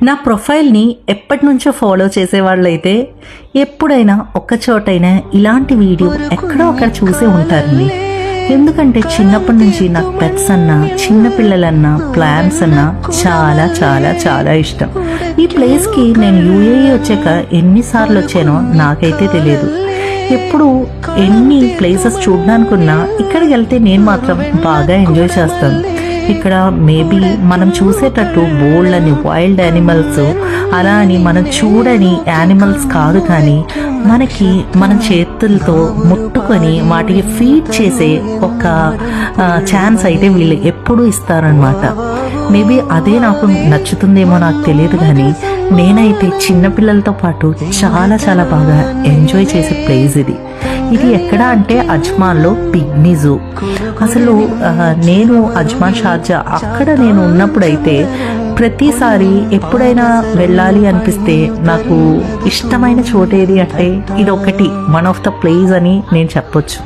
నా ప్రొఫైల్ని ఎప్పటి నుంచో ఫాలో చేసేవాళ్ళైతే ఎప్పుడైనా ఒక్క చోటైనా ఇలాంటి వీడియో ఎక్కడో అక్కడ చూసే ఉంటారండి. ఎందుకంటే చిన్నప్పటి నుంచి నాకు పెట్స్ అన్నా, చిన్నపిల్లలన్నా, ప్లాంట్స్ అన్నా చాలా చాలా చాలా ఇష్టం. ఈ ప్లేస్కి నేను యూఏఈ వచ్చాక ఎన్నిసార్లు వచ్చానో నాకైతే తెలియదు. ఎప్పుడు ఎన్ని ప్లేసెస్ చూడడానికున్నా ఇక్కడికి వెళ్తే నేను మాత్రం బాగా ఎంజాయ్ చేస్తాను. ఇక్కడ మేబీ మనం చూసేటట్టు బోల్డ్ అని వైల్డ్ యానిమల్స్, అలా అని మనం చూడని యానిమల్స్ కాదు, కానీ మనకి మన చేతులతో ముట్టుకొని వాటికి ఫీడ్ చేసే ఒక ఛాన్స్ అయితే వీళ్ళు ఎప్పుడూ ఇస్తారనమాట. మేబీ అదే నాకు నచ్చుతుందేమో నాకు తెలియదు, కానీ నేనైతే చిన్నపిల్లలతో పాటు చాలా చాలా బాగా ఎంజాయ్ చేసే ప్లేస్ ఇది. ఇది ఎక్కడ అంటే అజ్మాన్లో పిగ్మీ జూ. అసలు నేను అజ్మాన్ షార్జా అక్కడ నేను ఉన్నప్పుడైతే ప్రతిసారి ఎప్పుడైనా వెళ్ళాలి అనిపిస్తే నాకు ఇష్టమైన చోటు ఏది అంటే ఇది ఒకటి వన్ ఆఫ్ ద ప్లేస్ అని నేను చెప్పొచ్చు.